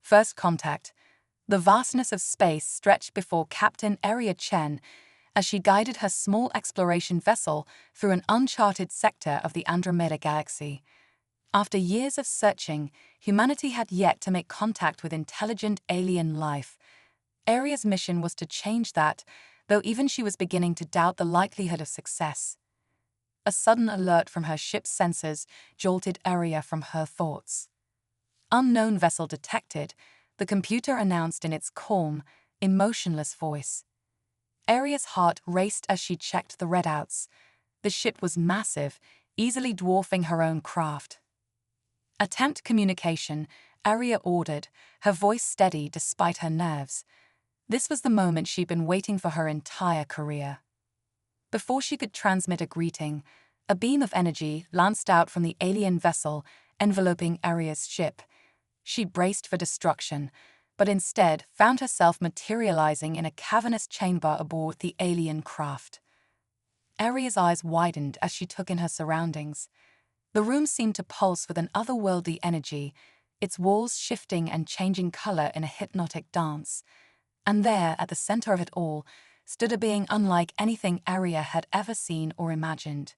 First contact. The vastness of space stretched before Captain Aria Chen as she guided her small exploration vessel through an uncharted sector of the Andromeda Galaxy. After years of searching, humanity had yet to make contact with intelligent alien life. Aria's mission was to change that, though even she was beginning to doubt the likelihood of success. A sudden alert from her ship's sensors jolted Aria from her thoughts. Unknown vessel detected, the computer announced in its calm, emotionless voice. Aria's heart raced as she checked the readouts. The ship was massive, easily dwarfing her own craft. Attempt communication, Aria ordered, her voice steady despite her nerves. This was the moment she'd been waiting for her entire career. Before she could transmit a greeting, a beam of energy lanced out from the alien vessel enveloping Aria's ship. She braced for destruction, but instead found herself materializing in a cavernous chamber aboard the alien craft. Aria's eyes widened as she took in her surroundings. The room seemed to pulse with an otherworldly energy, its walls shifting and changing color in a hypnotic dance. And there, at the center of it all, stood a being unlike anything Aria had ever seen or imagined.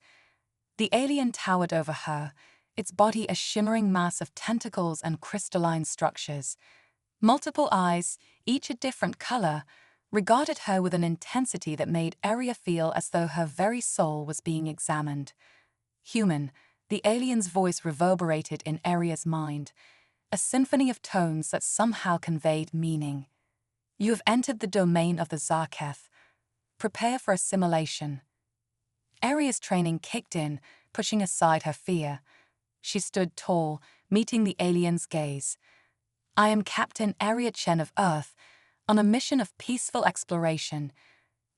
The alien towered over her, its body a shimmering mass of tentacles and crystalline structures. Multiple eyes, each a different color, regarded her with an intensity that made Aria feel as though her very soul was being examined. Human, the alien's voice reverberated in Aria's mind, a symphony of tones that somehow conveyed meaning. You have entered the domain of the Zarketh. Prepare for assimilation. Aria's training kicked in, pushing aside her fear. She stood tall, meeting the alien's gaze. I am Captain Aria Chen of Earth, on a mission of peaceful exploration.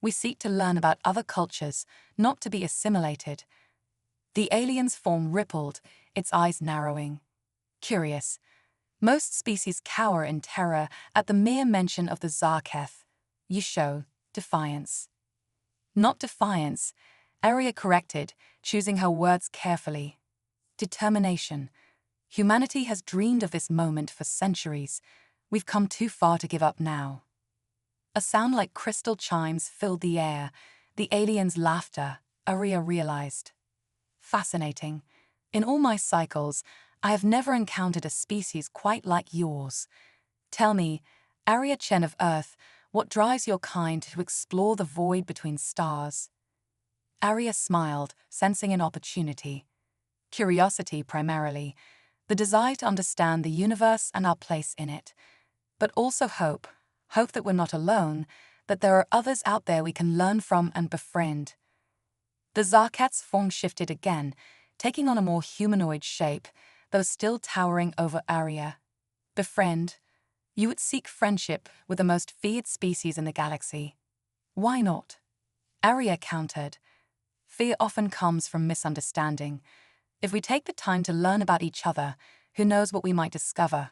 We seek to learn about other cultures, not to be assimilated. The alien's form rippled, its eyes narrowing. Curious. Most species cower in terror at the mere mention of the Zarketh. You show defiance. Not defiance, Aria corrected, choosing her words carefully. Determination. Humanity has dreamed of this moment for centuries. We've come too far to give up now. A sound like crystal chimes filled the air, the alien's laughter, Aria realized. Fascinating. In all my cycles, I have never encountered a species quite like yours. Tell me, Aria Chen of Earth, what drives your kind to explore the void between stars? Aria smiled, sensing an opportunity. Curiosity primarily, the desire to understand the universe and our place in it. But also hope that we're not alone, that there are others out there we can learn from and befriend. The Zarketh's form shifted again, taking on a more humanoid shape, though still towering over Aria. Befriend? You would seek friendship with the most feared species in the galaxy. Why not? Aria countered. Fear often comes from misunderstanding. If we take the time to learn about each other, who knows what we might discover?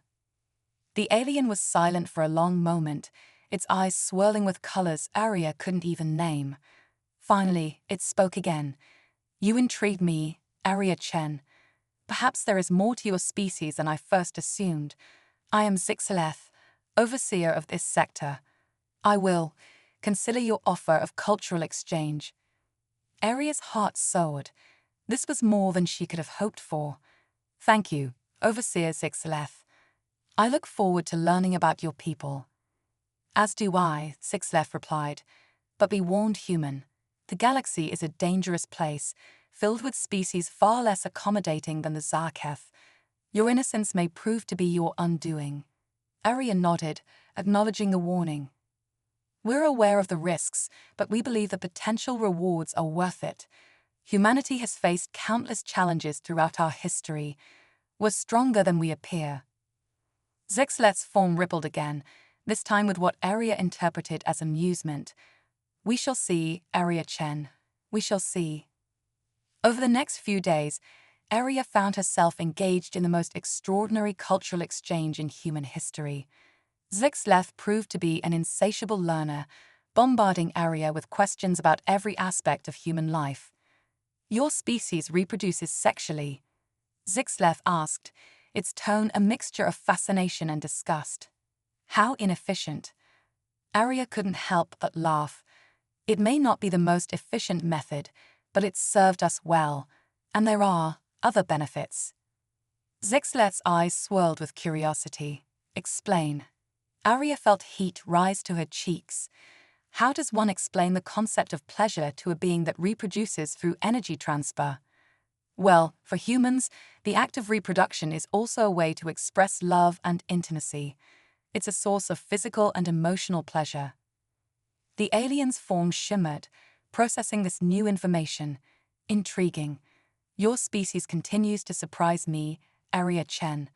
The alien was silent for a long moment, its eyes swirling with colors Aria couldn't even name. Finally, it spoke again. You intrigue me, Aria Chen. Perhaps there is more to your species than I first assumed. I am Zixeleth, overseer of this sector. I will consider your offer of cultural exchange. Aria's heart soared. This was more than she could have hoped for. Thank you, Overseer Zixeleth. I look forward to learning about your people. As do I, Zixeleth replied. But be warned, human. The galaxy is a dangerous place, filled with species far less accommodating than the Zarketh. Your innocence may prove to be your undoing. Aria nodded, acknowledging the warning. We're aware of the risks, but we believe the potential rewards are worth it. Humanity has faced countless challenges throughout our history. We're stronger than we appear. Zixeleth's form rippled again, this time with what Aria interpreted as amusement. We shall see, Aria Chen. We shall see. Over the next few days, Aria found herself engaged in the most extraordinary cultural exchange in human history. Zixeleth proved to be an insatiable learner, bombarding Aria with questions about every aspect of human life. Your species reproduces sexually? Zixeleth asked, its tone a mixture of fascination and disgust. How inefficient. Arya couldn't help but laugh. It may not be the most efficient method, but it served us well, and there are other benefits. Zixlet's eyes swirled with curiosity. Explain. Arya felt heat rise to her cheeks. How does one explain the concept of pleasure to a being that reproduces through energy transfer? Well, for humans, the act of reproduction is also a way to express love and intimacy. It's a source of physical and emotional pleasure. The alien's form shimmered, processing this new information. Intriguing. Your species continues to surprise me, Arya Chen.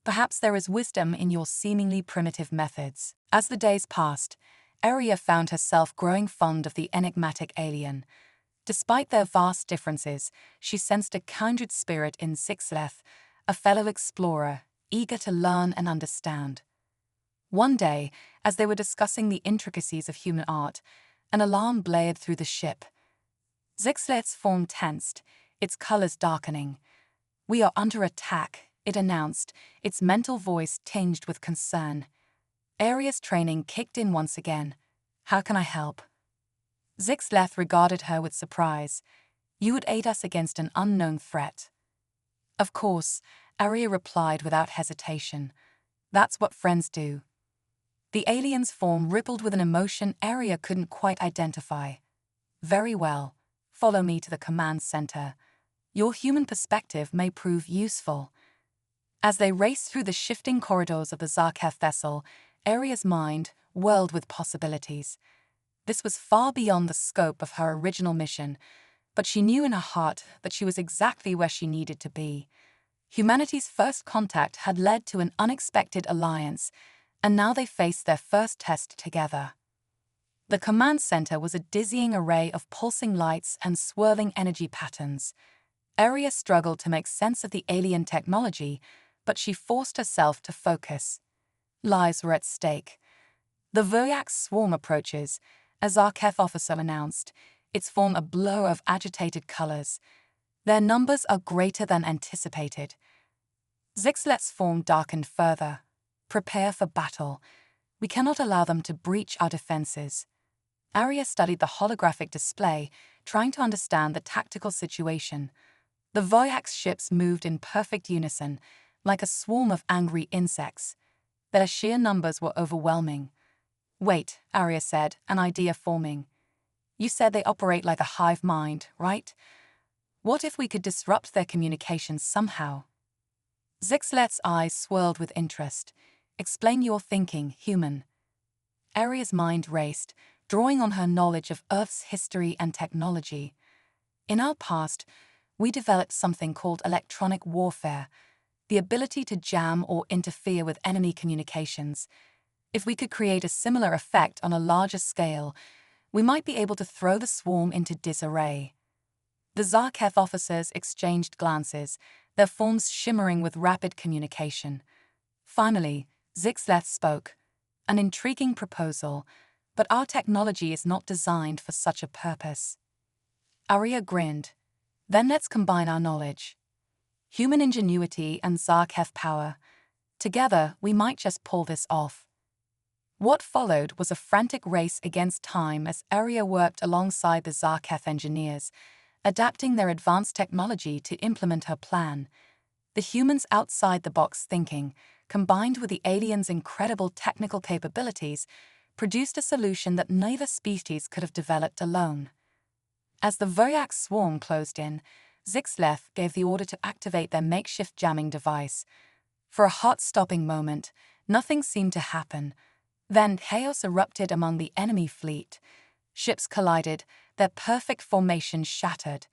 Perhaps there is wisdom in your seemingly primitive methods. As the days passed, Arya found herself growing fond of the enigmatic alien. Despite their vast differences, she sensed a kindred spirit in Zixleth, a fellow explorer, eager to learn and understand. One day, as they were discussing the intricacies of human art, an alarm blared through the ship. Zixleth's form tensed, its colors darkening. "We are under attack," it announced, its mental voice tinged with concern. Arya's training kicked in once again. "How can I help?" Zixleth regarded her with surprise. "You would aid us against an unknown threat." "Of course," Arya replied without hesitation. "That's what friends do." The alien's form rippled with an emotion Arya couldn't quite identify. "Very well. Follow me to the command center. Your human perspective may prove useful." As they raced through the shifting corridors of the Zarkef vessel, Arya's mind whirled with possibilities. This was far beyond the scope of her original mission, but she knew in her heart that she was exactly where she needed to be. Humanity's first contact had led to an unexpected alliance, and now they faced their first test together. The command center was a dizzying array of pulsing lights and swirling energy patterns. Arya struggled to make sense of the alien technology, but she forced herself to focus. Lives were at stake. "The Voyax swarm approaches," a Zarkef officer announced, its form a blur of agitated colors. "Their numbers are greater than anticipated." Zixlet's form darkened further. "Prepare for battle. We cannot allow them to breach our defenses." Arya studied the holographic display, trying to understand the tactical situation. The Voyax ships moved in perfect unison, like a swarm of angry insects. Their sheer numbers were overwhelming. "Wait," Arya said, an idea forming. "You said they operate like a hive mind, right? What if we could disrupt their communications somehow?" Zixlet's eyes swirled with interest. "Explain your thinking, human." Arya's mind raced, drawing on her knowledge of Earth's history and technology. "In our past, we developed something called electronic warfare, the ability to jam or interfere with enemy communications. If we could create a similar effect on a larger scale, we might be able to throw the swarm into disarray." The Zarkef officers exchanged glances, their forms shimmering with rapid communication. Finally, Zixleth spoke. "An intriguing proposal, but our technology is not designed for such a purpose." Arya grinned. "Then let's combine our knowledge. Human ingenuity and Zarkef power. Together, we might just pull this off." What followed was a frantic race against time as Arya worked alongside the Zarkef engineers, adapting their advanced technology to implement her plan. The humans' outside-the-box thinking, combined with the aliens' incredible technical capabilities, produced a solution that neither species could have developed alone. As the Voyax swarm closed in, Zixleth gave the order to activate their makeshift jamming device. For a heart-stopping moment, nothing seemed to happen. Then chaos erupted among the enemy fleet. Ships collided, their perfect formation shattered.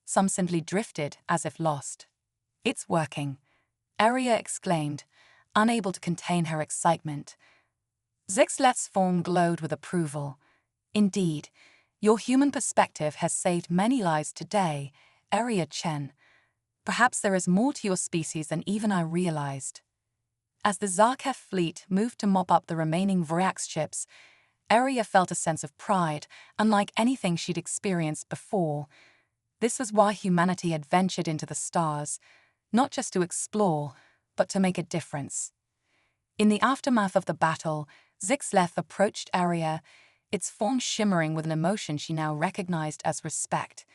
Some simply drifted as if lost. "It's working," Arya exclaimed, unable to contain her excitement. Zixlet's form glowed with approval. "Indeed, your human perspective has saved many lives today, Arya Chen. Perhaps there is more to your species than even I realized." As the Zarkef fleet moved to mop up the remaining Voyax ships, Arya felt a sense of pride, unlike anything she'd experienced before. This was why humanity had ventured into the stars, not just to explore, but to make a difference. In the aftermath of the battle, Zixleth approached Arya, its form shimmering with an emotion she now recognized as respect.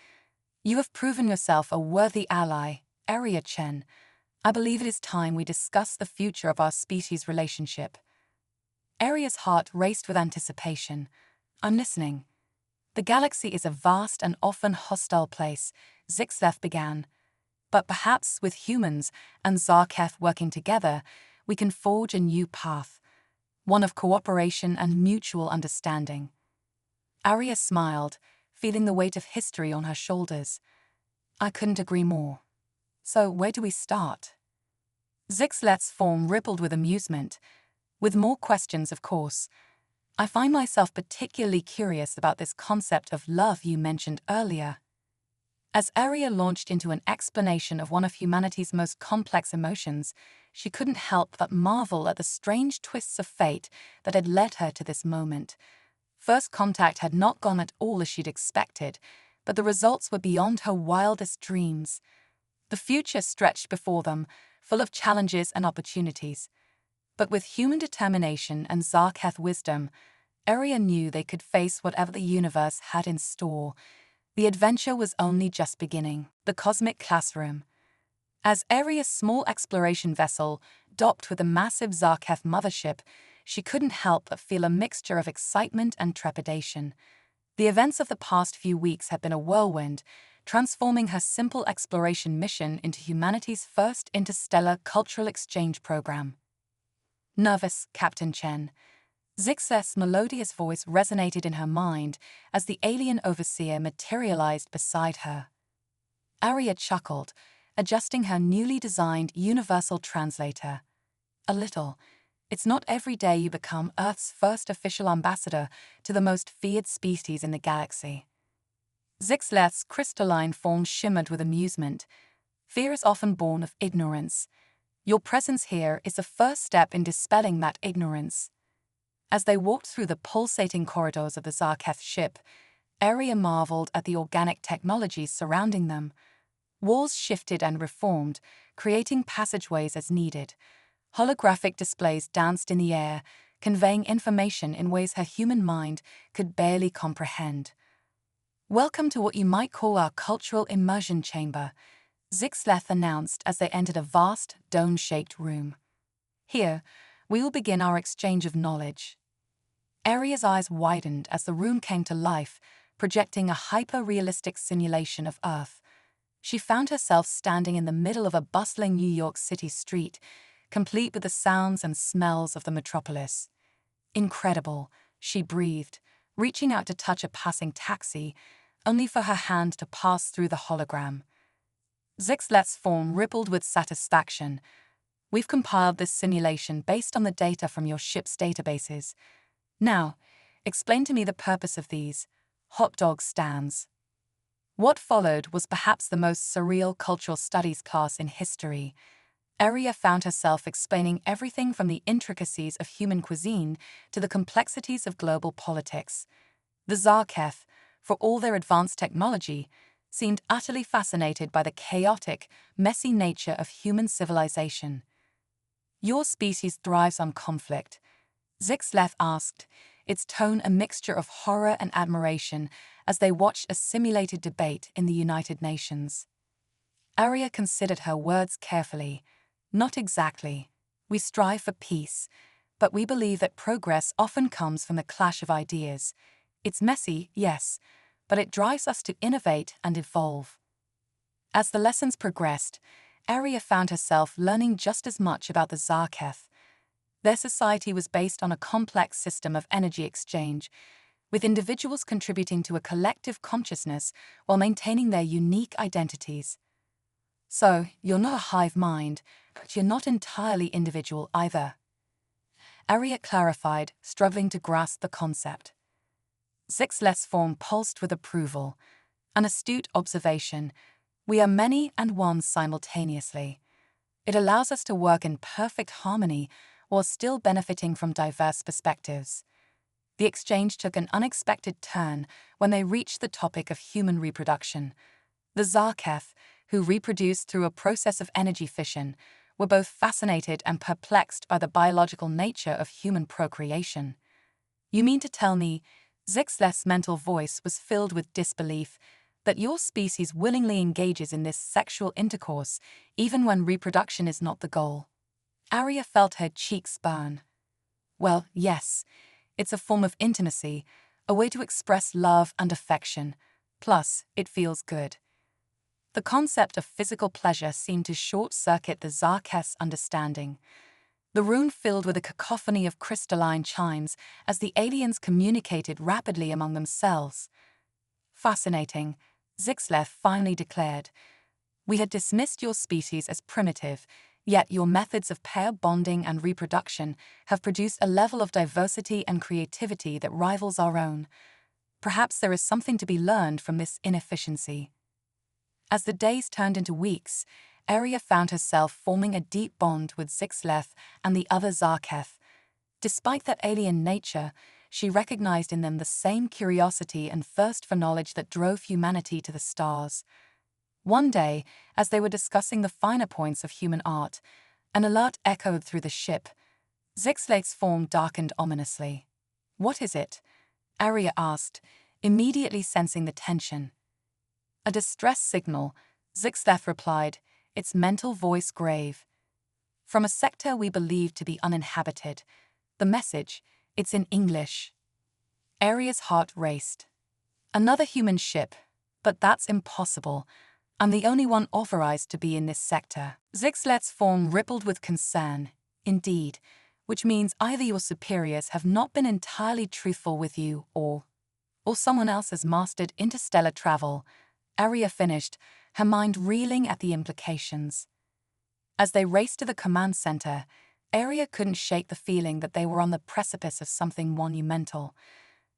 "You have proven yourself a worthy ally, Arya Chen. I believe it is time we discuss the future of our species' relationship." Arya's heart raced with anticipation. "I'm listening." "The galaxy is a vast and often hostile place," Zixleth began. "But perhaps with humans and Zarketh working together, we can forge a new path, one of cooperation and mutual understanding." Arya smiled, feeling the weight of history on her shoulders. "I couldn't agree more. So where do we start?" Zixleth's form rippled with amusement. "With more questions, of course. I find myself particularly curious about this concept of love you mentioned earlier." As Arya launched into an explanation of one of humanity's most complex emotions, she couldn't help but marvel at the strange twists of fate that had led her to this moment. First contact had not gone at all as she'd expected, but the results were beyond her wildest dreams. The future stretched before them, full of challenges and opportunities. But with human determination and Zarketh wisdom, Arya knew they could face whatever the universe had in store. The adventure was only just beginning. The cosmic classroom. As Arya's small exploration vessel docked with the massive Zarketh mothership, she couldn't help but feel a mixture of excitement and trepidation. The events of the past few weeks had been a whirlwind, transforming her simple exploration mission into humanity's first interstellar cultural exchange program. "Nervous, Captain Chen." Zixleth's melodious voice resonated in her mind as the alien overseer materialized beside her. Arya chuckled, adjusting her newly designed universal translator. "A little. It's not every day you become Earth's first official ambassador to the most feared species in the galaxy." Zixleth's crystalline form shimmered with amusement. "Fear is often born of ignorance. Your presence here is the first step in dispelling that ignorance." As they walked through the pulsating corridors of the Zarketh ship, Arya marveled at the organic technologies surrounding them. Walls shifted and reformed, creating passageways as needed. Holographic displays danced in the air, conveying information in ways her human mind could barely comprehend. "Welcome to what you might call our cultural immersion chamber," Zixleth announced as they entered a vast, dome-shaped room. "Here, we will begin our exchange of knowledge." Arya's eyes widened as the room came to life, projecting a hyper-realistic simulation of Earth. She found herself standing in the middle of a bustling New York City street, complete with the sounds and smells of the metropolis. "Incredible," she breathed, reaching out to touch a passing taxi, only for her hand to pass through the hologram. Zixleth's form rippled with satisfaction. "We've compiled this simulation based on the data from your ship's databases. Now, explain to me the purpose of these hot dog stands." What followed was perhaps the most surreal cultural studies class in history. Arya found herself explaining everything from the intricacies of human cuisine to the complexities of global politics. The Zarketh, for all their advanced technology, seemed utterly fascinated by the chaotic, messy nature of human civilization. "Your species thrives on conflict," Zixleth asked, its tone a mixture of horror and admiration as they watched a simulated debate in the United Nations. Arya considered her words carefully. "Not exactly. We strive for peace, but we believe that progress often comes from the clash of ideas. It's messy, yes, but it drives us to innovate and evolve." As the lessons progressed, Arya found herself learning just as much about the Zarketh. Their society was based on a complex system of energy exchange, with individuals contributing to a collective consciousness while maintaining their unique identities. "So, you're not a hive mind, but you're not entirely individual either," Arya clarified, struggling to grasp the concept. Zixleth's form pulsed with approval. "An astute observation. We are many and one simultaneously. It allows us to work in perfect harmony while still benefiting from diverse perspectives." The exchange took an unexpected turn when they reached the topic of human reproduction. The Zarketh, who reproduced through a process of energy fission, were both fascinated and perplexed by the biological nature of human procreation. "You mean to tell me," Zixlef's mental voice was filled with disbelief, "that your species willingly engages in this sexual intercourse, even when reproduction is not the goal?" Arya felt her cheeks burn. "Well, yes. It's a form of intimacy, a way to express love and affection. Plus, it feels good." The concept of physical pleasure seemed to short-circuit the Zarketh's understanding. The room filled with a cacophony of crystalline chimes as the aliens communicated rapidly among themselves. "Fascinating," Zixlef finally declared. "We had dismissed your species as primitive, yet your methods of pair bonding and reproduction have produced a level of diversity and creativity that rivals our own. Perhaps there is something to be learned from this inefficiency." As the days turned into weeks, Arya found herself forming a deep bond with Zixlef and the other Zarketh. Despite their alien nature, she recognized in them the same curiosity and thirst for knowledge that drove humanity to the stars. One day, as they were discussing the finer points of human art, an alert echoed through the ship. Zixlef's form darkened ominously. "What is it?" Arya asked, immediately sensing the tension. "A distress signal," Zixlef replied, its mental voice grave. "From a sector we believe to be uninhabited. The message, it's in English." Arya's heart raced. "Another human ship, but that's impossible. I'm the only one authorized to be in this sector." Zixlef's form rippled with concern. "Indeed, which means either your superiors have not been entirely truthful with you, or someone else has mastered interstellar travel." Arya finished, her mind reeling at the implications. As they raced to the command center, Arya couldn't shake the feeling that they were on the precipice of something monumental.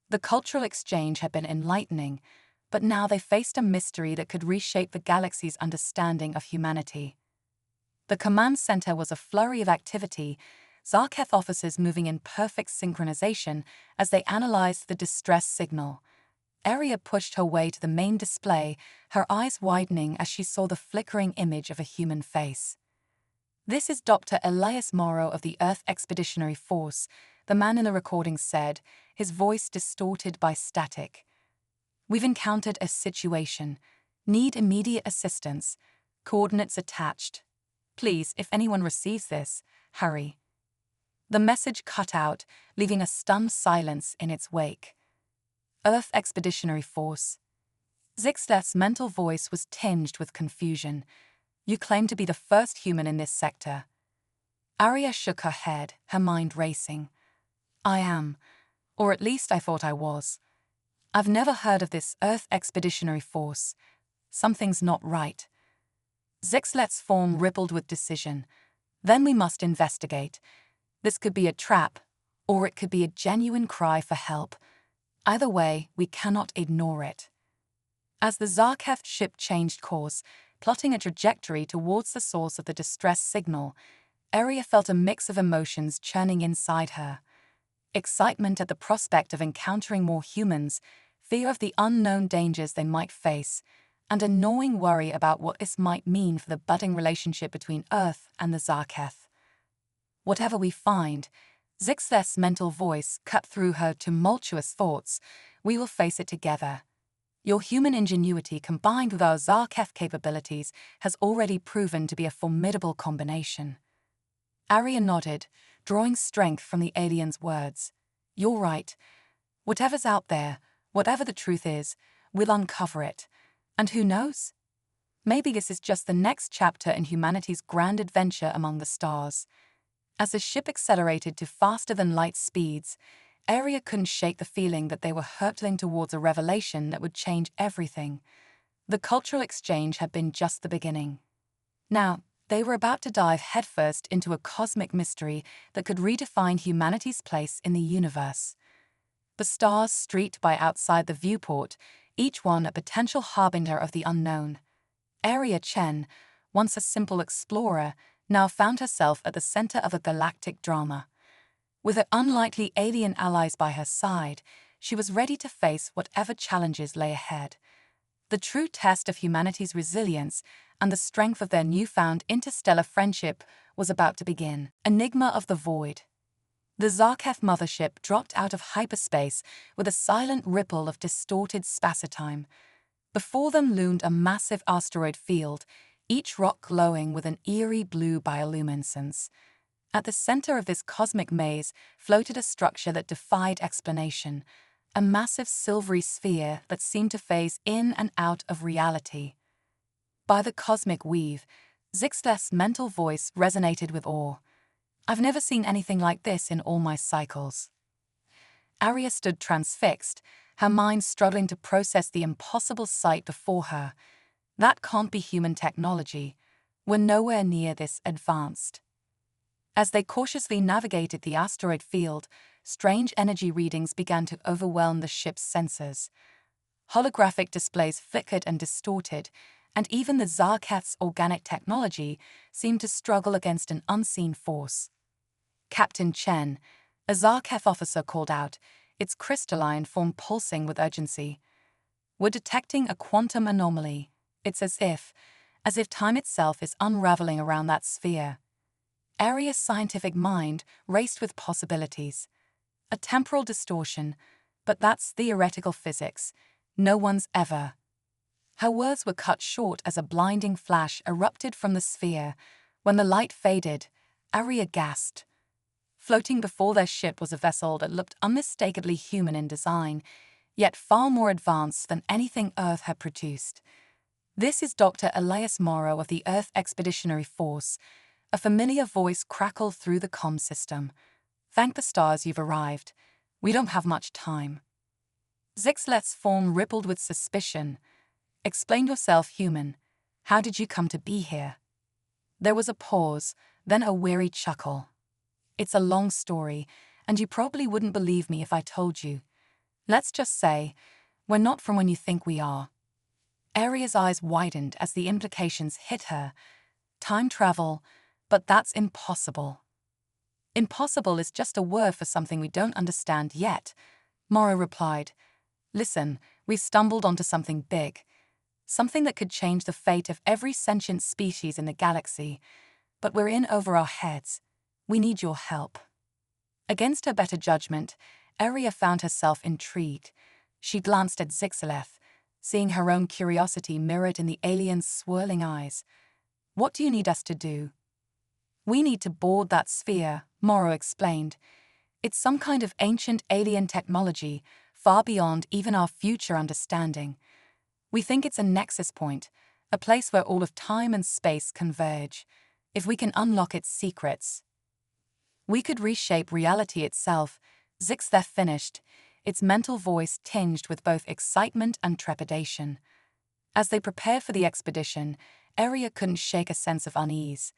The cultural exchange had been enlightening, but now they faced a mystery that could reshape the galaxy's understanding of humanity. The command center was a flurry of activity, Zarketh officers moving in perfect synchronization as they analyzed the distress signal. Arya pushed her way to the main display, her eyes widening as she saw the flickering image of a human face. "This is Dr. Elias Morrow of the Earth Expeditionary Force," the man in the recording said, his voice distorted by static. "We've encountered a situation. Need immediate assistance. Coordinates attached. Please, if anyone receives this, hurry." The message cut out, leaving a stunned silence in its wake. Earth Expeditionary Force. Zixlef's mental voice was tinged with confusion. "You claim to be the first human in this sector." Arya shook her head, her mind racing. "I am. Or at least I thought I was. I've never heard of this Earth Expeditionary Force. Something's not right." Zixlef's form rippled with decision. "Then we must investigate. This could be a trap, or it could be a genuine cry for help. Either way, we cannot ignore it." As the Zarketh ship changed course, plotting a trajectory towards the source of the distress signal, Arya felt a mix of emotions churning inside her. Excitement at the prospect of encountering more humans, fear of the unknown dangers they might face, and a gnawing worry about what this might mean for the budding relationship between Earth and the Zarketh. "Whatever we find," Zixlef's mental voice cut through her tumultuous thoughts, "we will face it together. Your human ingenuity combined with our Zarketh capabilities has already proven to be a formidable combination." Arya nodded, drawing strength from the alien's words. "You're right. Whatever's out there, whatever the truth is, we'll uncover it. And who knows? Maybe this is just the next chapter in humanity's grand adventure among the stars." As the ship accelerated to faster-than-light speeds, Arya couldn't shake the feeling that they were hurtling towards a revelation that would change everything. The cultural exchange had been just the beginning. Now, they were about to dive headfirst into a cosmic mystery that could redefine humanity's place in the universe. The stars streaked by outside the viewport, each one a potential harbinger of the unknown. Arya Chen, once a simple explorer, now found herself at the center of a galactic drama. With her unlikely alien allies by her side, she was ready to face whatever challenges lay ahead. The true test of humanity's resilience and the strength of their newfound interstellar friendship was about to begin. Enigma of the Void. The Zarkef mothership dropped out of hyperspace with a silent ripple of distorted spacetime. Before them loomed a massive asteroid field, each rock glowing with an eerie blue bioluminescence. At the center of this cosmic maze floated a structure that defied explanation, a massive silvery sphere that seemed to phase in and out of reality. By the cosmic weave, Zixlef's mental voice resonated with awe. I've never seen anything like this in all my cycles. Arya stood transfixed, her mind struggling to process the impossible sight before her. That can't be human technology. We're nowhere near this advanced. As they cautiously navigated the asteroid field, strange energy readings began to overwhelm the ship's sensors. Holographic displays flickered and distorted, and even the Zarkef's organic technology seemed to struggle against an unseen force. Captain Chen, a Zarkef officer, called out, its crystalline form pulsing with urgency. We're detecting a quantum anomaly. It's as if time itself is unraveling around that sphere. Arya's scientific mind raced with possibilities. A temporal distortion, but that's theoretical physics. No one's ever. Her words were cut short as a blinding flash erupted from the sphere. When the light faded, Arya gasped. Floating before their ship was a vessel that looked unmistakably human in design, yet far more advanced than anything Earth had produced. This is Dr. Elias Morrow of the Earth Expeditionary Force. A familiar voice crackled through the comm system. Thank the stars you've arrived. We don't have much time. Zixlef's form rippled with suspicion. Explain yourself, human. How did you come to be here? There was a pause, then a weary chuckle. It's a long story, and you probably wouldn't believe me if I told you. Let's just say, we're not from when you think we are. Arya's eyes widened as the implications hit her. Time travel, but that's impossible. Impossible is just a word for something we don't understand yet, Morrow replied. Listen, we've stumbled onto something big. Something that could change the fate of every sentient species in the galaxy. But we're in over our heads. We need your help. Against her better judgment, Arya found herself intrigued. She glanced at Zixlef, seeing her own curiosity mirrored in the alien's swirling eyes. What do you need us to do? We need to board that sphere, Morrow explained. It's some kind of ancient alien technology, far beyond even our future understanding. We think it's a nexus point, a place where all of time and space converge. If we can unlock its secrets, we could reshape reality itself, Zixlef finished, its mental voice tinged with both excitement and trepidation. As they prepared for the expedition, Arya couldn't shake a sense of unease.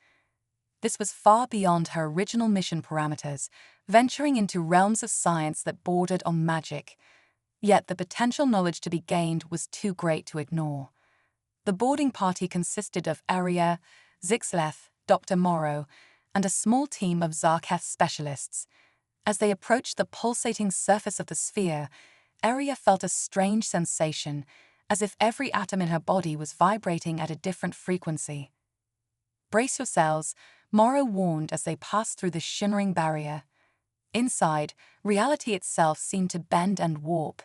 This was far beyond her original mission parameters, venturing into realms of science that bordered on magic. Yet the potential knowledge to be gained was too great to ignore. The boarding party consisted of Arya, Zixlef, Dr. Morrow, and a small team of Zarkef specialists. As they approached the pulsating surface of the sphere, Arya felt a strange sensation, as if every atom in her body was vibrating at a different frequency. Brace yourselves, Morrow warned as they passed through the shimmering barrier. Inside, reality itself seemed to bend and warp.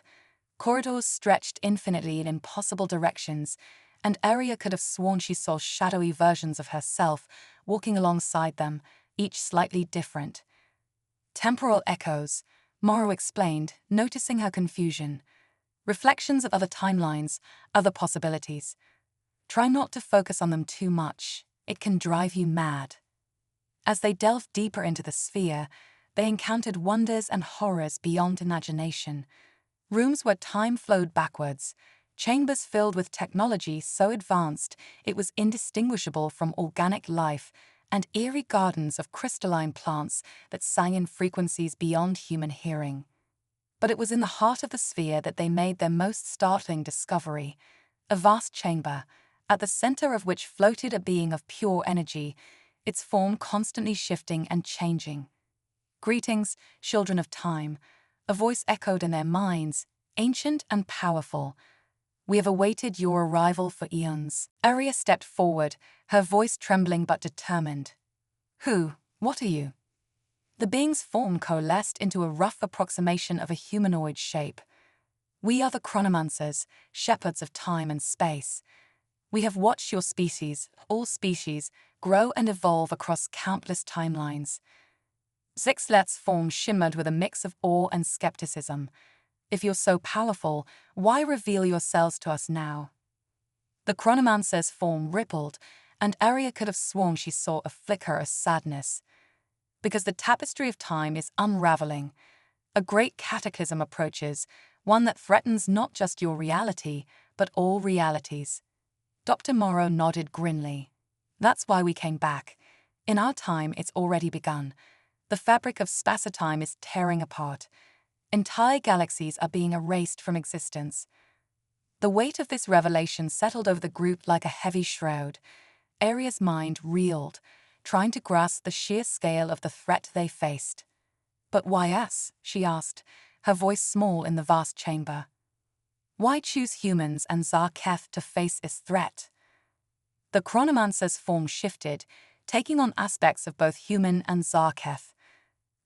Corridors stretched infinitely in impossible directions, and Arya could have sworn she saw shadowy versions of herself walking alongside them, each slightly different. Temporal echoes, Morrow explained, noticing her confusion. Reflections of other timelines, other possibilities. Try not to focus on them too much. It can drive you mad. As they delved deeper into the sphere, they encountered wonders and horrors beyond imagination. Rooms where time flowed backwards, chambers filled with technology so advanced it was indistinguishable from organic life, and eerie gardens of crystalline plants that sang in frequencies beyond human hearing. But it was in the heart of the sphere that they made their most startling discovery, a vast chamber, at the center of which floated a being of pure energy, its form constantly shifting and changing. Greetings, children of time, a voice echoed in their minds, ancient and powerful. We have awaited your arrival for eons. Aria stepped forward, her voice trembling but determined. Who? What are you? The being's form coalesced into a rough approximation of a humanoid shape. We are the chronomancers, shepherds of time and space. We have watched your species, all species, grow and evolve across countless timelines. Zixlet's form shimmered with a mix of awe and skepticism. If you're so powerful, why reveal yourselves to us now? The chronomancer's form rippled, and Aria could have sworn she saw a flicker of sadness. Because the tapestry of time is unraveling. A great cataclysm approaches, one that threatens not just your reality, but all realities. Dr. Morrow nodded grimly. That's why we came back. In our time, it's already begun. The fabric of space-time is tearing apart. Entire galaxies are being erased from existence. The weight of this revelation settled over the group like a heavy shroud. Aria's mind reeled, trying to grasp the sheer scale of the threat they faced. But why us? She asked, her voice small in the vast chamber. Why choose humans and Zarketh to face this threat? The chronomancer's form shifted, taking on aspects of both human and Zarketh.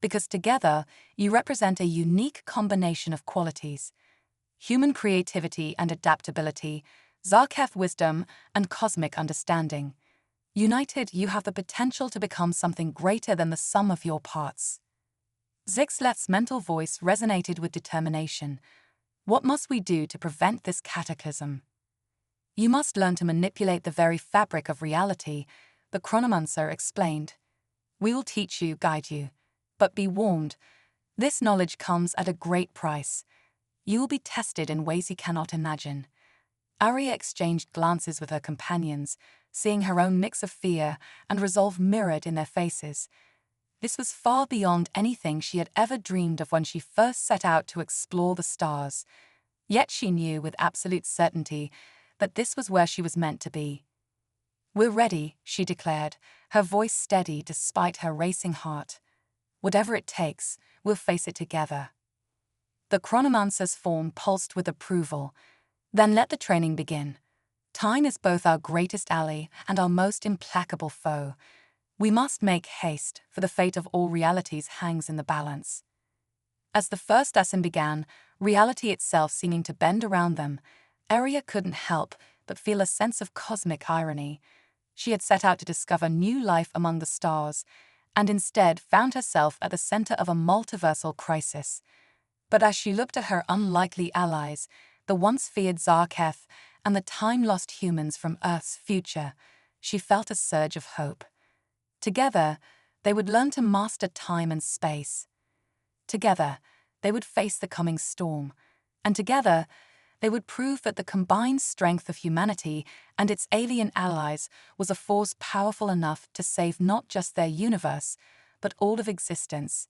Because together, you represent a unique combination of qualities. Human creativity and adaptability, Zarketh wisdom, and cosmic understanding. United, you have the potential to become something greater than the sum of your parts. Zixlet's mental voice resonated with determination. What must we do to prevent this cataclysm? You must learn to manipulate the very fabric of reality, the chronomancer explained. We will teach you, guide you. But be warned, this knowledge comes at a great price. You will be tested in ways you cannot imagine. Aria exchanged glances with her companions, seeing her own mix of fear and resolve mirrored in their faces. This was far beyond anything she had ever dreamed of when she first set out to explore the stars. Yet she knew with absolute certainty that this was where she was meant to be. We're ready, she declared, her voice steady despite her racing heart. Whatever it takes, we'll face it together. The chronomancer's form pulsed with approval. Then let the training begin. Time is both our greatest ally and our most implacable foe. We must make haste, for the fate of all realities hangs in the balance. As the first lesson began, reality itself seeming to bend around them, Aria couldn't help but feel a sense of cosmic irony. She had set out to discover new life among the stars, and instead found herself at the center of a multiversal crisis. But as she looked at her unlikely allies, the once feared Zarketh and the time-lost humans from Earth's future, she felt a surge of hope. Together, they would learn to master time and space. Together, they would face the coming storm. And together, they would prove that the combined strength of humanity and its alien allies was a force powerful enough to save not just their universe, but all of existence.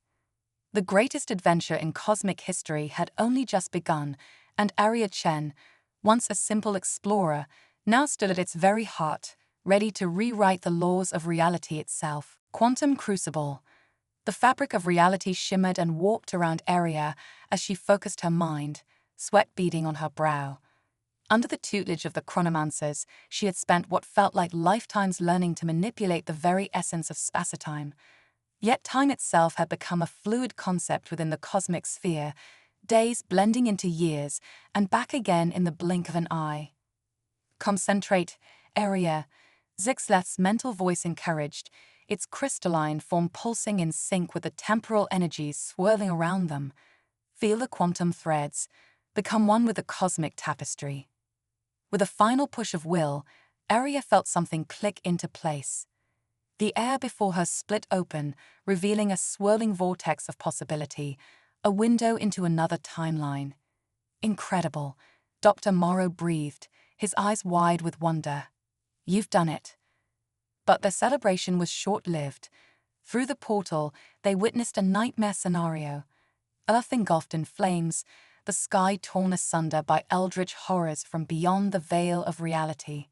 The greatest adventure in cosmic history had only just begun, and Aria Chen, once a simple explorer, now stood at its very heart, ready to rewrite the laws of reality itself. Quantum Crucible. The fabric of reality shimmered and warped around Aria as she focused her mind, sweat beading on her brow. Under the tutelage of the chronomancers, she had spent what felt like lifetimes learning to manipulate the very essence of space-time. Yet time itself had become a fluid concept within the cosmic sphere, days blending into years and back again in the blink of an eye. Concentrate, Aria, Zixlet's mental voice encouraged, its crystalline form pulsing in sync with the temporal energies swirling around them. Feel the quantum threads, become one with the cosmic tapestry. With a final push of will, Aria felt something click into place. The air before her split open, revealing a swirling vortex of possibility, a window into another timeline. Incredible, Dr. Morrow breathed, his eyes wide with wonder. You've done it. But their celebration was short-lived. Through the portal, they witnessed a nightmare scenario. Earth engulfed in flames, the sky torn asunder by eldritch horrors from beyond the veil of reality.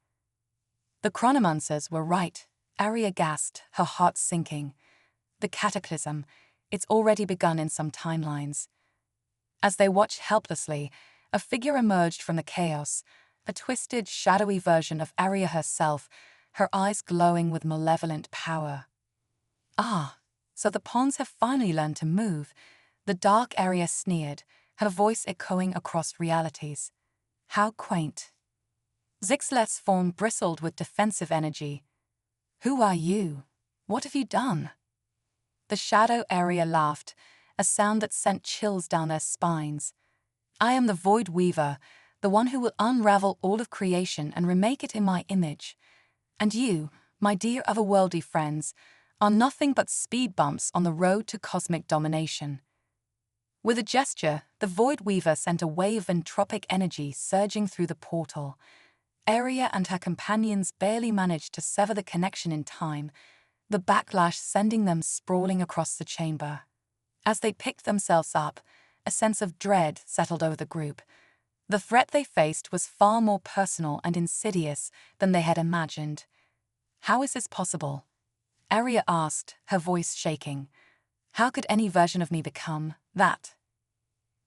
The chronomancers were right, Aria gasped, her heart sinking. The cataclysm, it's already begun in some timelines. As they watched helplessly, a figure emerged from the chaos, a twisted, shadowy version of Aria herself, her eyes glowing with malevolent power. "Ah, so the pawns have finally learned to move," the dark Aria sneered, her voice echoing across realities. "How quaint." Zixlet's form bristled with defensive energy. "Who are you? What have you done?" The shadow Aria laughed, a sound that sent chills down their spines. "I am the Void Weaver, the one who will unravel all of creation and remake it in my image. And you, my dear otherworldly friends, are nothing but speed bumps on the road to cosmic domination." With a gesture, the Void Weaver sent a wave of entropic energy surging through the portal. Aria and her companions barely managed to sever the connection in time, the backlash sending them sprawling across the chamber. As they picked themselves up, a sense of dread settled over the group. The threat they faced was far more personal and insidious than they had imagined. "How is this possible?" Aria asked, her voice shaking. "How could any version of me become that?"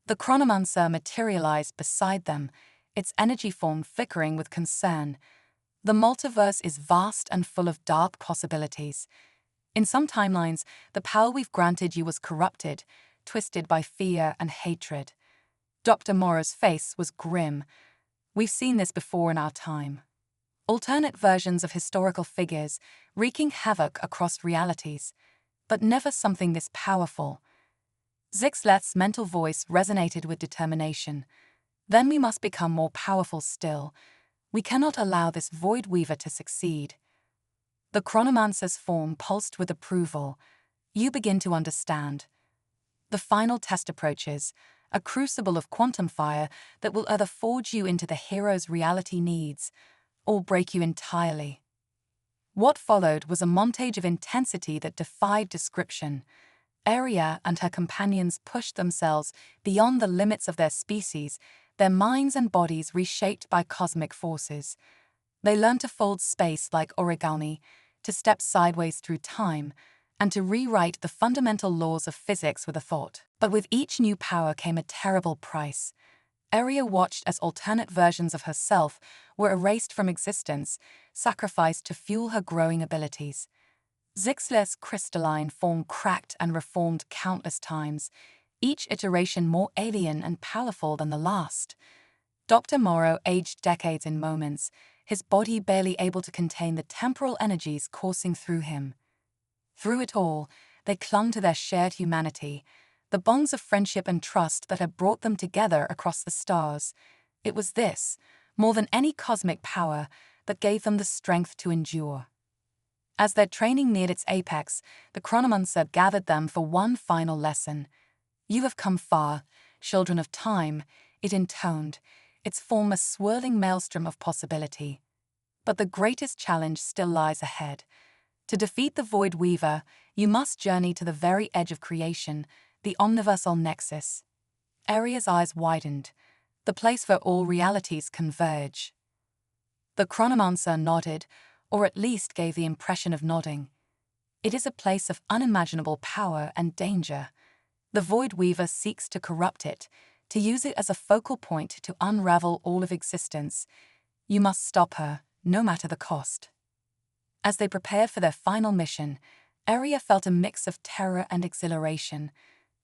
The chronomancer materialized beside them, its energy form flickering with concern. "The multiverse is vast and full of dark possibilities. In some timelines, the power we've granted you was corrupted, twisted by fear and hatred." Dr. Morrow's face was grim. "We've seen this before in our time. Alternate versions of historical figures, wreaking havoc across realities, but never something this powerful." Zixlet's mental voice resonated with determination. "Then we must become more powerful still. We cannot allow this Void Weaver to succeed." The chronomancer's form pulsed with approval. "You begin to understand. The final test approaches, a crucible of quantum fire that will either forge you into the hero's reality needs or break you entirely." What followed was a montage of intensity that defied description. Aria and her companions pushed themselves beyond the limits of their species, their minds and bodies reshaped by cosmic forces. They learned to fold space like origami, to step sideways through time, and to rewrite the fundamental laws of physics with a thought. But with each new power came a terrible price. Aria watched as alternate versions of herself were erased from existence, sacrificed to fuel her growing abilities. Zixlet's crystalline form cracked and reformed countless times, each iteration more alien and powerful than the last. Dr. Morrow aged decades in moments, his body barely able to contain the temporal energies coursing through him. Through it all, they clung to their shared humanity, the bonds of friendship and trust that had brought them together across the stars. It was this, more than any cosmic power, that gave them the strength to endure. As their training neared its apex, the chronomancer gathered them for one final lesson. "You have come far, children of time," it intoned, its form a swirling maelstrom of possibility. "But the greatest challenge still lies ahead. To defeat the Void Weaver, you must journey to the very edge of creation, the omniversal nexus." Aria's eyes widened, the place where all realities converge. The chronomancer nodded, or at least gave the impression of nodding. "It is a place of unimaginable power and danger. The Void Weaver seeks to corrupt it, to use it as a focal point to unravel all of existence. You must stop her, no matter the cost." As they prepared for their final mission, Aria felt a mix of terror and exhilaration.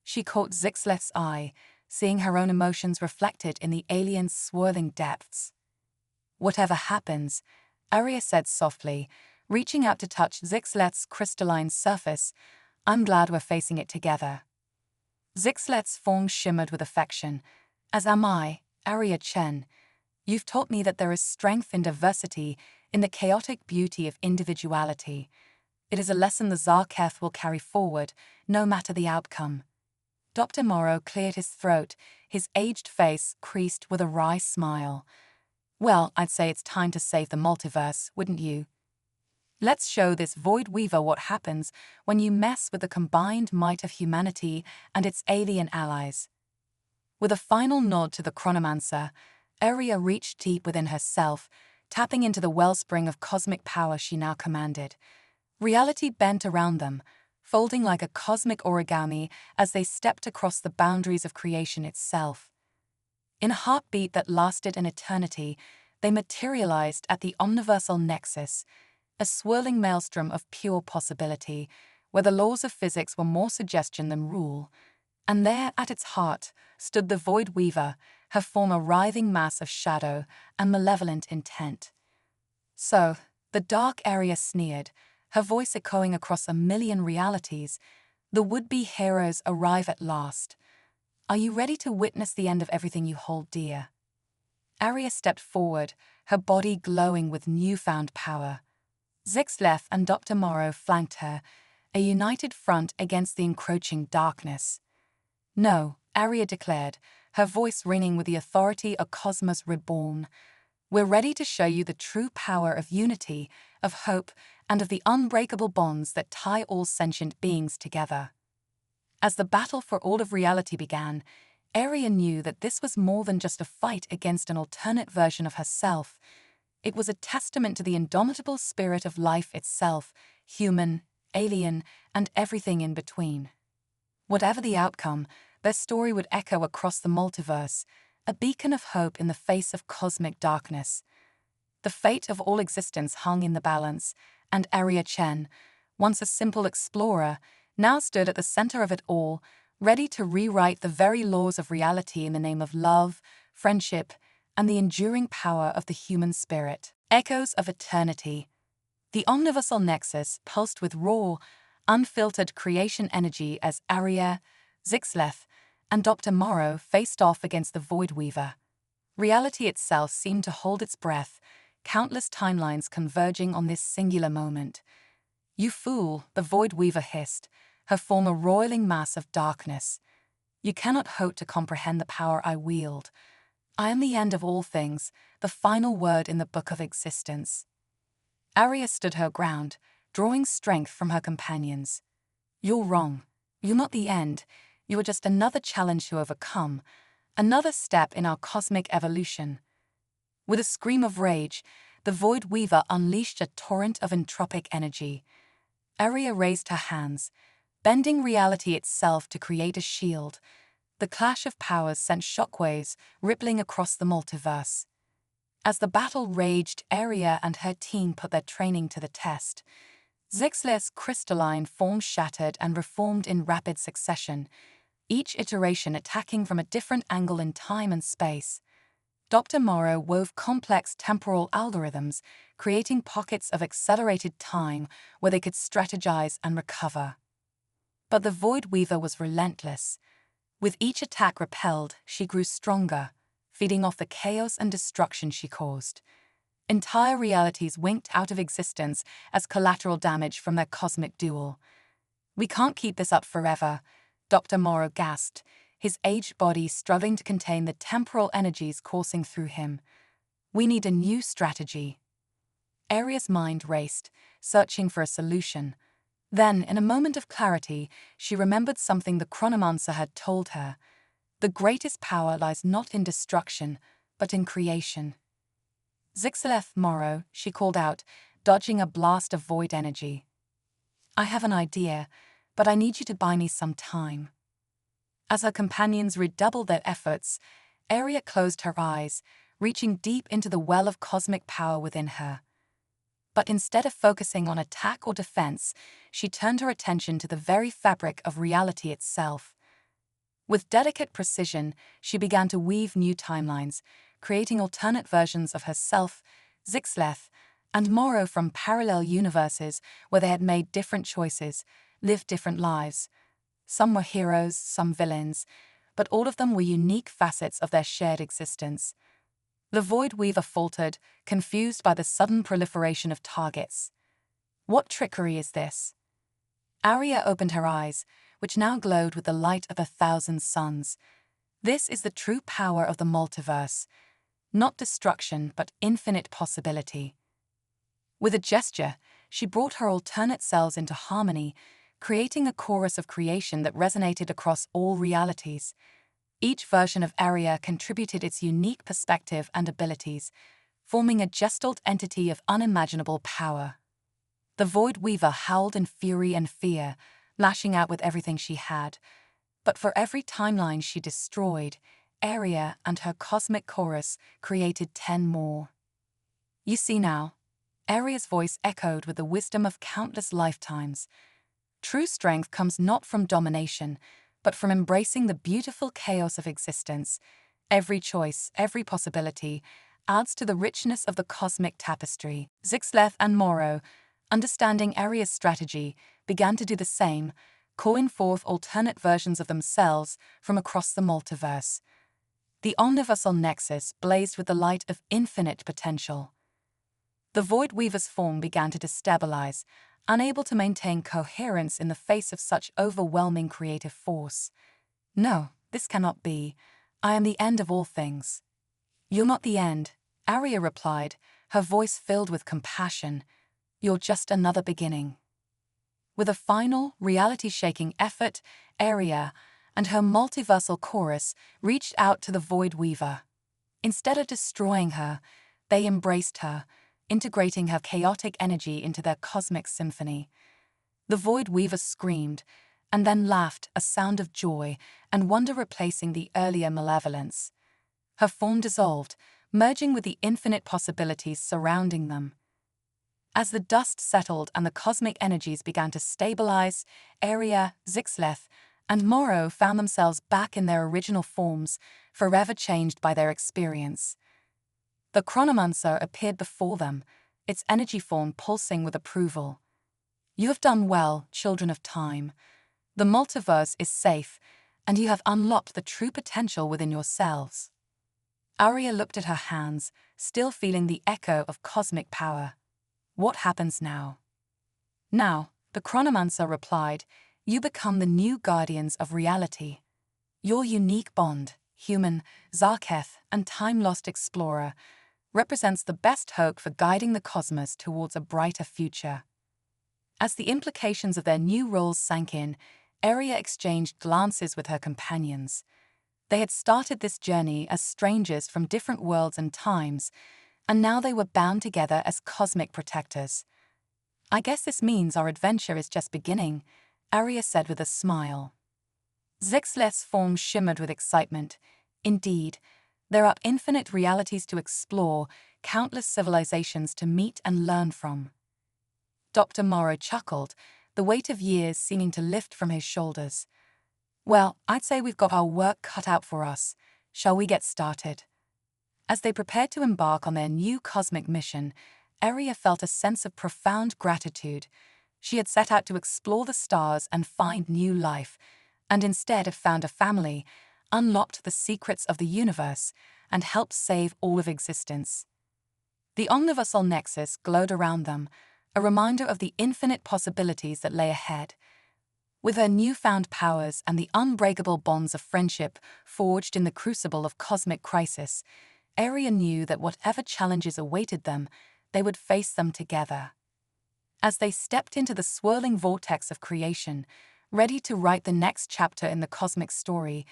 She caught Zixlet's eye, seeing her own emotions reflected in the alien's swirling depths. "Whatever happens," Aria said softly, reaching out to touch Zixlet's crystalline surface, "I'm glad we're facing it together." Zixlet's form shimmered with affection. "As am I, Aria Chen. You've taught me that there is strength in diversity, in the chaotic beauty of individuality. It is a lesson the Zarketh will carry forward, no matter the outcome." Dr. Morrow cleared his throat, his aged face creased with a wry smile. "Well, I'd say it's time to save the multiverse, wouldn't you? Let's show this Void Weaver what happens when you mess with the combined might of humanity and its alien allies." With a final nod to the chronomancer, Aria reached deep within herself, tapping into the wellspring of cosmic power she now commanded. Reality bent around them, folding like a cosmic origami as they stepped across the boundaries of creation itself. In a heartbeat that lasted an eternity, they materialized at the omniversal nexus, a swirling maelstrom of pure possibility, where the laws of physics were more suggestion than rule. And there, at its heart, stood the Void Weaver, her form a writhing mass of shadow and malevolent intent. So, the dark area sneered, her voice echoing across a million realities. The would-be heroes arrive at last. Are you ready to witness the end of everything you hold dear? Aria stepped forward, her body glowing with newfound power. Zixlef and Dr. Morrow flanked her, a united front against the encroaching darkness. No, Aria declared, her voice ringing with the authority of Cosmos Reborn. We're ready to show you the true power of unity, of hope, and of the unbreakable bonds that tie all sentient beings together. As the battle for all of reality began, Aria knew that this was more than just a fight against an alternate version of herself. It was a testament to the indomitable spirit of life itself, human, alien, and everything in between. Whatever the outcome, their story would echo across the multiverse, a beacon of hope in the face of cosmic darkness. The fate of all existence hung in the balance, and Aria Chen, once a simple explorer, now stood at the center of it all, ready to rewrite the very laws of reality in the name of love, friendship, and the enduring power of the human spirit. Echoes of eternity. The omniversal nexus pulsed with raw, unfiltered creation energy as Aria, Zixlef, and Dr. Morrow faced off against the Void Weaver. Reality itself seemed to hold its breath, countless timelines converging on this singular moment. You fool, the Void Weaver hissed, her form a roiling mass of darkness. You cannot hope to comprehend the power I wield. I am the end of all things, the final word in the book of existence. Aria stood her ground, drawing strength from her companions. You're wrong. You're not the end. You are just another challenge to overcome, another step in our cosmic evolution. With a scream of rage, the Void Weaver unleashed a torrent of entropic energy. Aria raised her hands, bending reality itself to create a shield. The clash of powers sent shockwaves rippling across the multiverse. As the battle raged, Aria and her team put their training to the test. Zixlef's crystalline form shattered and reformed in rapid succession, each iteration attacking from a different angle in time and space. Dr. Morrow wove complex temporal algorithms, creating pockets of accelerated time where they could strategize and recover. But the Void Weaver was relentless. With each attack repelled, she grew stronger, feeding off the chaos and destruction she caused. Entire realities winked out of existence as collateral damage from their cosmic duel. We can't keep this up forever, Dr. Morrow gasped, his aged body struggling to contain the temporal energies coursing through him. We need a new strategy. Aria's mind raced, searching for a solution. Then, in a moment of clarity, she remembered something the chronomancer had told her. The greatest power lies not in destruction, but in creation. Zixlef Morrow, she called out, dodging a blast of void energy. I have an idea, but I need you to buy me some time. As her companions redoubled their efforts, Aria closed her eyes, reaching deep into the well of cosmic power within her. But instead of focusing on attack or defense, she turned her attention to the very fabric of reality itself. With delicate precision, she began to weave new timelines, creating alternate versions of herself, Zixlef, and Morrow from parallel universes where they had made different choices, lived different lives. Some were heroes, some villains, but all of them were unique facets of their shared existence. The Void Weaver faltered, confused by the sudden proliferation of targets. What trickery is this? Aria opened her eyes, which now glowed with the light of 1,000 suns. This is the true power of the multiverse. Not destruction, but infinite possibility. With a gesture, she brought her alternate selves into harmony, creating a chorus of creation that resonated across all realities. Each version of Aria contributed its unique perspective and abilities, forming a gestalt entity of unimaginable power. The Void Weaver howled in fury and fear, lashing out with everything she had. But for every timeline she destroyed, Aria and her cosmic chorus created 10 more. You see now, Aria's voice echoed with the wisdom of countless lifetimes. True strength comes not from domination, but from embracing the beautiful chaos of existence. Every choice, every possibility, adds to the richness of the cosmic tapestry. Zixleth and Moro, understanding Aria's strategy, began to do the same, calling forth alternate versions of themselves from across the multiverse. The omniversal nexus blazed with the light of infinite potential. The Void Weaver's form began to destabilize, unable to maintain coherence in the face of such overwhelming creative force. No, this cannot be. I am the end of all things. You're not the end, Aria replied, her voice filled with compassion. You're just another beginning. With a final, reality-shaking effort, Aria and her multiversal chorus reached out to the Void Weaver. Instead of destroying her, they embraced her, integrating her chaotic energy into their cosmic symphony. The Void Weaver screamed, and then laughed, a sound of joy and wonder replacing the earlier malevolence. Her form dissolved, merging with the infinite possibilities surrounding them. As the dust settled and the cosmic energies began to stabilize, Aria, Zixleth, and Moro found themselves back in their original forms, forever changed by their experience. The Chronomancer appeared before them, its energy form pulsing with approval. You have done well, children of time. The multiverse is safe, and you have unlocked the true potential within yourselves. Aria looked at her hands, still feeling the echo of cosmic power. What happens now? Now, the Chronomancer replied, you become the new guardians of reality. Your unique bond, human, Zarketh, and time-lost explorer, represents the best hope for guiding the cosmos towards a brighter future. As the implications of their new roles sank in, Aria exchanged glances with her companions. They had started this journey as strangers from different worlds and times, and now they were bound together as cosmic protectors. I guess this means our adventure is just beginning, Aria said with a smile. Zixleth's form shimmered with excitement. Indeed, there are infinite realities to explore, countless civilizations to meet and learn from. Dr. Morrow chuckled, the weight of years seeming to lift from his shoulders. Well, I'd say we've got our work cut out for us. Shall we get started? As they prepared to embark on their new cosmic mission, Aria felt a sense of profound gratitude. She had set out to explore the stars and find new life, and instead have found a family, unlocked the secrets of the universe, and helped save all of existence. The omniversal nexus glowed around them, a reminder of the infinite possibilities that lay ahead. With her newfound powers and the unbreakable bonds of friendship forged in the crucible of cosmic crisis, Aria knew that whatever challenges awaited them, they would face them together. As they stepped into the swirling vortex of creation, ready to write the next chapter in the cosmic story,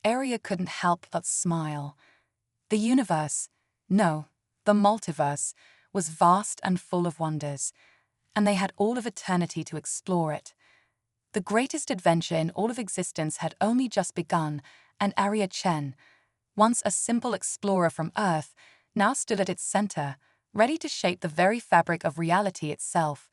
Aria couldn't help but smile. The universe, no, the multiverse, was vast and full of wonders, and they had all of eternity to explore it. The greatest adventure in all of existence had only just begun, and Aria Chen, once a simple explorer from Earth, now stood at its center, ready to shape the very fabric of reality itself.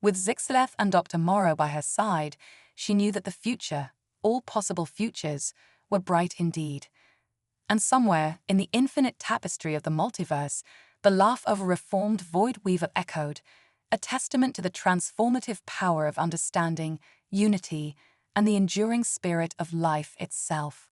With Zixleth and Dr. Morrow by her side, she knew that the future, all possible futures, were bright indeed. And somewhere, in the infinite tapestry of the multiverse, the laugh of a reformed Void Weaver echoed, a testament to the transformative power of understanding, unity, and the enduring spirit of life itself.